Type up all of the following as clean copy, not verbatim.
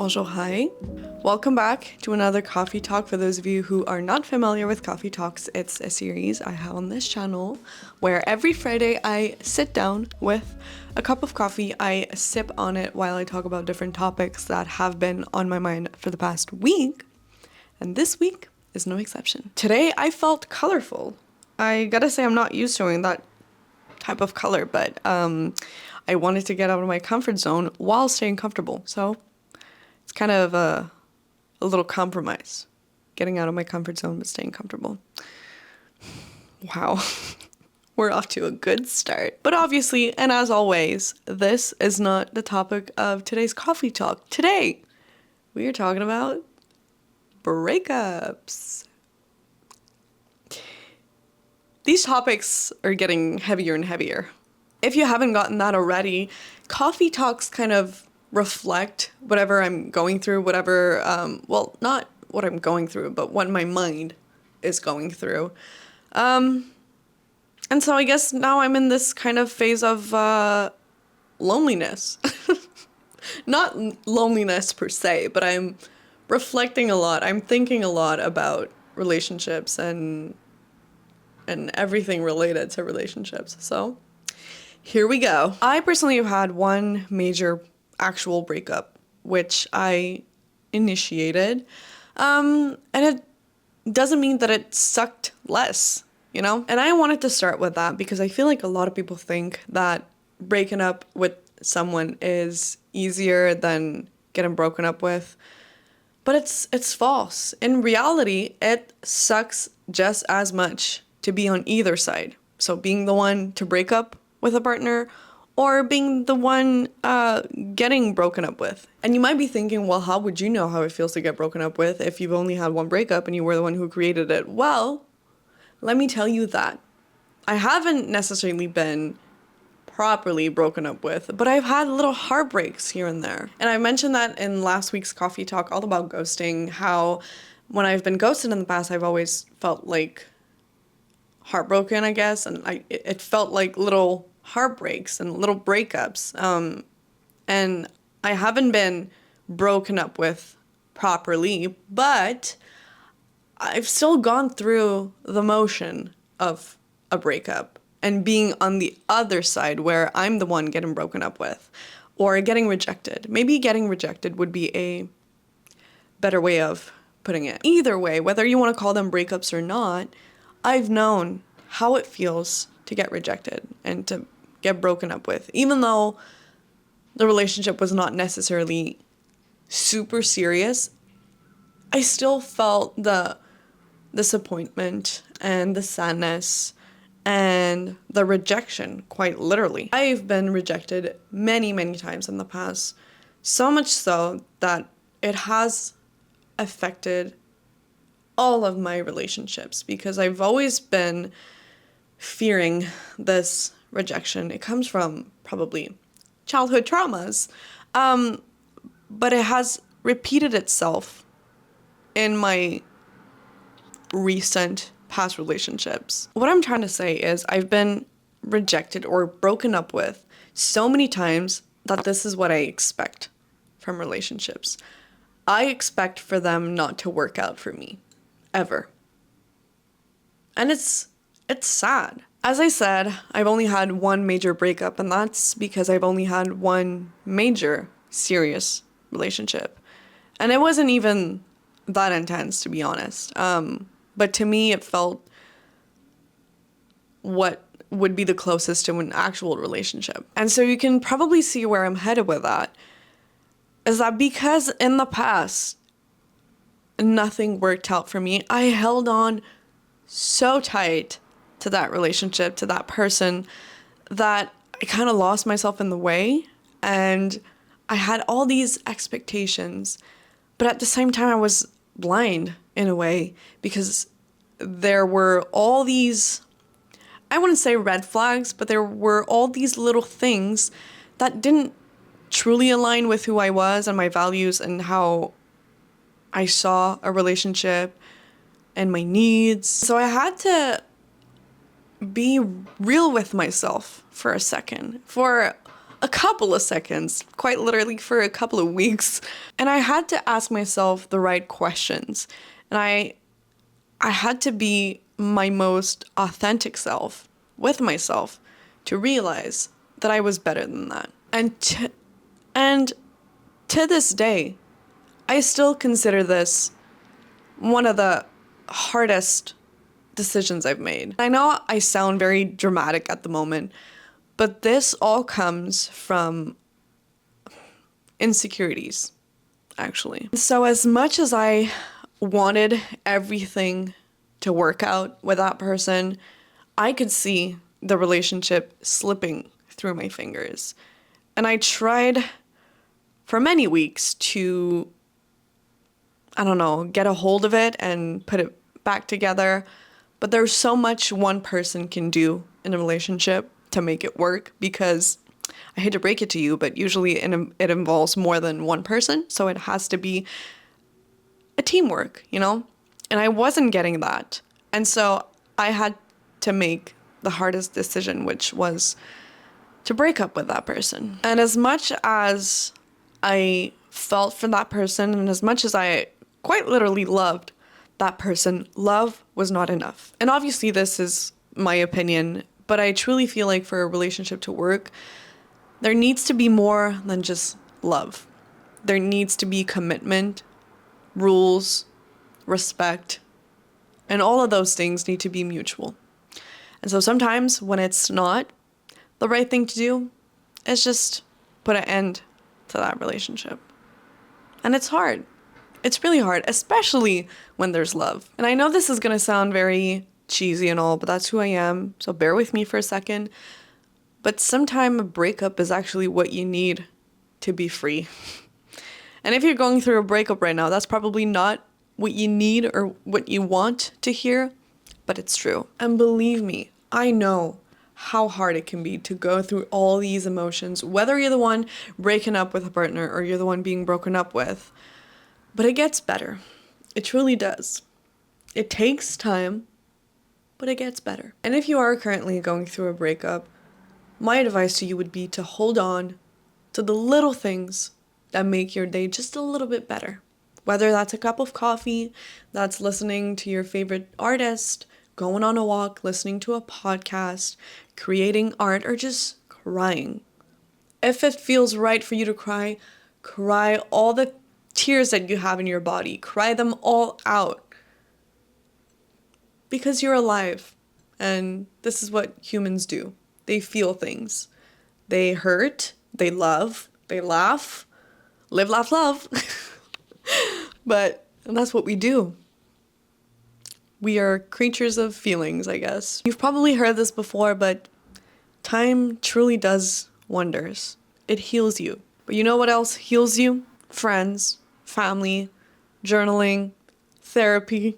Bonjour, hi. Welcome back to another coffee talk. For those of you who are not familiar with coffee talks, it's a series I have on this channel where every Friday I sit down with a cup of coffee, I sip on it while I talk about different topics that have been on my mind for the past week. And this week is no exception. Today I felt colorful. I gotta say I'm not used to doing that type of color, but I wanted to get out of my comfort zone while staying comfortable. So it's kind of a little compromise, getting out of my comfort zone but staying comfortable. Wow, we're off to a good start. But obviously, and as always, this is not the topic of today's coffee talk. Today, we are talking about breakups. These topics are getting heavier and heavier. If you haven't gotten that already, coffee talks kind of reflect whatever I'm going through, whatever, well, not what I'm going through, but what my mind is going through. And so I guess now I'm in this kind of phase of loneliness. Not loneliness per se, but I'm reflecting a lot. I'm thinking a lot about relationships and everything related to relationships. So here we go. I personally have had one major actual breakup, which I initiated. And it doesn't mean that it sucked less, you know? And I wanted to start with that because I feel like a lot of people think that breaking up with someone is easier than getting broken up with. But it's false. In reality, it sucks just as much to be on either side. So being the one to break up with a partner or being the one getting broken up with. And you might be thinking, well, how would you know how it feels to get broken up with if you've only had one breakup and you were the one who created it? Well, let me tell you that. I haven't necessarily been properly broken up with, but I've had little heartbreaks here and there. And I mentioned that in last week's coffee talk all about ghosting, how when I've been ghosted in the past, I've always felt like heartbroken, I guess, and it felt like little heartbreaks and little breakups. And I haven't been broken up with properly, but I've still gone through the motion of a breakup and being on the other side where I'm the one getting broken up with or getting rejected. Maybe getting rejected would be a better way of putting it. Either way, whether you want to call them breakups or not, I've known how it feels to get rejected and to get broken up with. Even though the relationship was not necessarily super serious, I still felt the disappointment and the sadness and the rejection, quite literally. I've been rejected many, many times in the past, so much so that it has affected all of my relationships because I've always been fearing this rejection. It comes from probably childhood traumas, but it has repeated itself in my recent past relationships. What I'm trying to say is I've been rejected or broken up with so many times that this is what I expect from relationships. I expect for them not to work out for me. Ever. And it's sad. As I said, I've only had one major breakup, and that's because I've only had one major serious relationship. And it wasn't even that intense, to be honest. But to me, it felt what would be the closest to an actual relationship. And so you can probably see where I'm headed with that. Is that because in the past, nothing worked out for me. I held on so tight to that relationship, to that person, that I kind of lost myself in the way. And I had all these expectations, but at the same time I was blind in a way because there were all these, I wouldn't say red flags, but there were all these little things that didn't truly align with who I was and my values and how I saw a relationship and my needs. So I had to be real with myself for a second, for a couple of seconds, quite literally for a couple of weeks. And I had to ask myself the right questions. And I had to be my most authentic self with myself to realize that I was better than that. And to this day, I still consider this one of the hardest decisions I've made. I know I sound very dramatic at the moment, but this all comes from insecurities, actually. So as much as I wanted everything to work out with that person, I could see the relationship slipping through my fingers. And I tried for many weeks to, I don't know, get a hold of it and put it back together. But there's so much one person can do in a relationship to make it work, because I hate to break it to you, but usually it involves more than one person. So it has to be a teamwork, you know? And I wasn't getting that. And so I had to make the hardest decision, which was to break up with that person. And as much as I felt for that person, and as much as I quite literally loved that person, love was not enough. And obviously this is my opinion, but I truly feel like for a relationship to work, there needs to be more than just love. There needs to be commitment, rules, respect, and all of those things need to be mutual. And so sometimes when it's not, the right thing to do is just put an end to that relationship. And it's hard. It's really hard, especially when there's love. And I know this is going to sound very cheesy and all, but that's who I am. So bear with me for a second. But sometimes a breakup is actually what you need to be free. And if you're going through a breakup right now, that's probably not what you need or what you want to hear, but it's true. And believe me, I know how hard it can be to go through all these emotions, whether you're the one breaking up with a partner or you're the one being broken up with. But it gets better. It truly does. It takes time, but it gets better. And if you are currently going through a breakup, my advice to you would be to hold on to the little things that make your day just a little bit better. Whether that's a cup of coffee, that's listening to your favorite artist, going on a walk, listening to a podcast, creating art, or just crying. If it feels right for you to cry, cry all the tears that you have in your body. Cry them all out. Because you're alive. And this is what humans do. They feel things. They hurt, they love, they laugh, live, laugh, love. But that's what we do. We are creatures of feelings, I guess. You've probably heard this before, but time truly does wonders. It heals you. But you know what else heals you? Friends, family, journaling, therapy.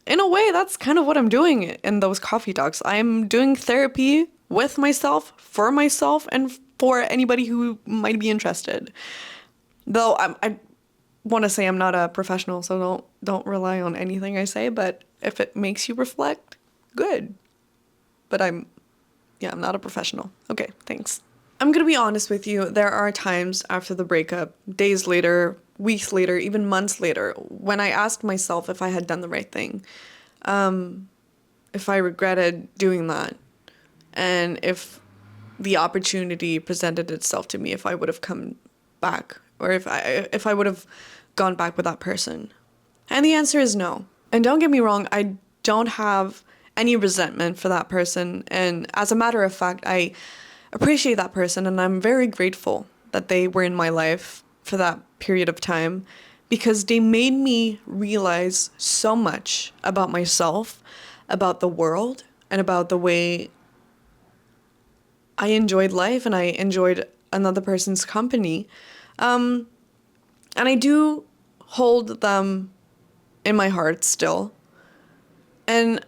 In a way, that's kind of what I'm doing in those coffee talks. I'm doing therapy with myself, for myself, and for anybody who might be interested. Though I want to say I'm not a professional, so don't rely on anything I say, but if it makes you reflect, good. But I'm not a professional. Okay, thanks. I'm gonna be honest with you, there are times after the breakup, days later, weeks later, even months later, when I asked myself if I had done the right thing, if I regretted doing that, and if the opportunity presented itself to me, if I would have come back, or if I would have gone back with that person. And the answer is no. And don't get me wrong, I don't have any resentment for that person. And as a matter of fact, I appreciate that person, and I'm very grateful that they were in my life for that period of time, because they made me realize so much about myself, about the world, and about the way I enjoyed life and I enjoyed another person's company. And I do hold them in my heart still. And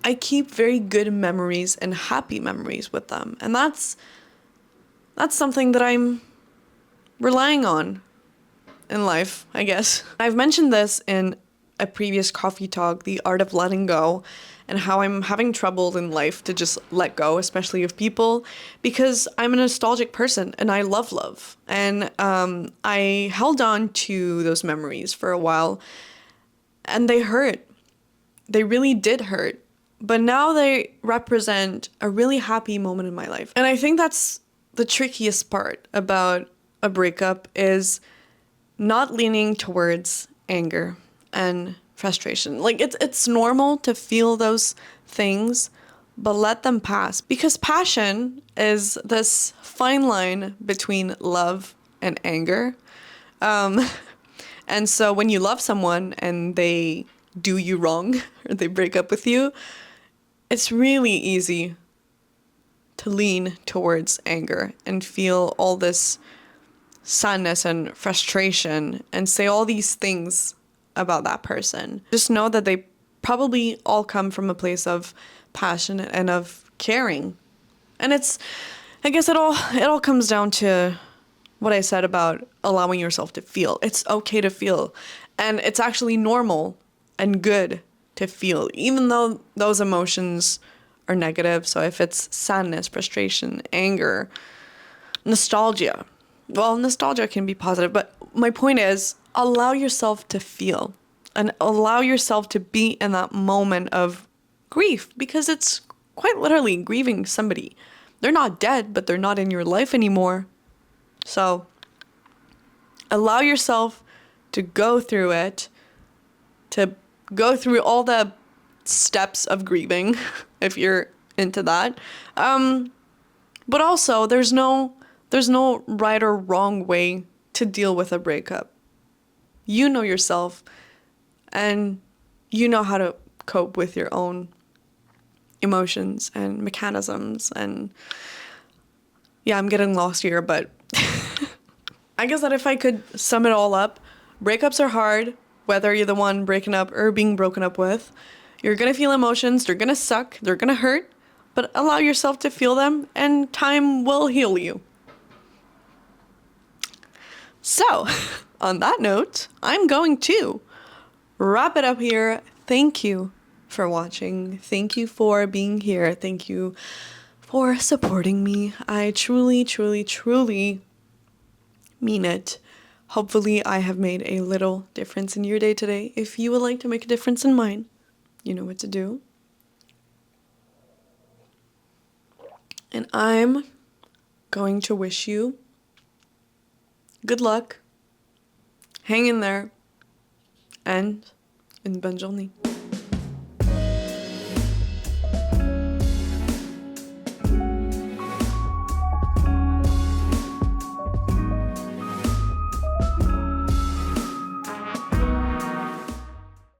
I keep very good memories and happy memories with them. And that's something that I'm relying on in life, I guess. I've mentioned this in a previous coffee talk, The Art of Letting Go. and how I'm having trouble in life to just let go, especially of people, because I'm a nostalgic person and I love love. And I held on to those memories for a while and they hurt. They really did hurt. But now they represent a really happy moment in my life. And I think that's the trickiest part about a breakup is not leaning towards anger and frustration. Like it's normal to feel those things, but let them pass because passion is this fine line between love and anger. And so when you love someone and they do you wrong or they break up with you, it's really easy to lean towards anger and feel all this sadness and frustration and say all these things about that person. Just know that they probably all come from a place of passion and of caring. And I guess it all comes down to what I said about allowing yourself to feel. It's okay to feel. And it's actually normal and good to feel, even though those emotions are negative. So if it's sadness, frustration, anger, nostalgia. Well, nostalgia can be positive, but my point is allow yourself to feel and allow yourself to be in that moment of grief because it's quite literally grieving somebody. They're not dead, but they're not in your life anymore. So allow yourself to go through it, to go through all the steps of grieving if you're into that. But also there's no right or wrong way to deal with a breakup. You know yourself and you know how to cope with your own emotions and mechanisms. And yeah, I'm getting lost here, but I guess that if I could sum it all up, breakups are hard, whether you're the one breaking up or being broken up with. You're gonna feel emotions, they're gonna suck, they're gonna hurt, but allow yourself to feel them and time will heal you. So, on that note, I'm going to wrap it up here. Thank you for watching. Thank you for being here. Thank you for supporting me. I truly, truly, truly mean it. Hopefully, I have made a little difference in your day today. If you would like to make a difference in mine, you know what to do. And I'm going to wish you good luck, hang in there, and une bonne journée.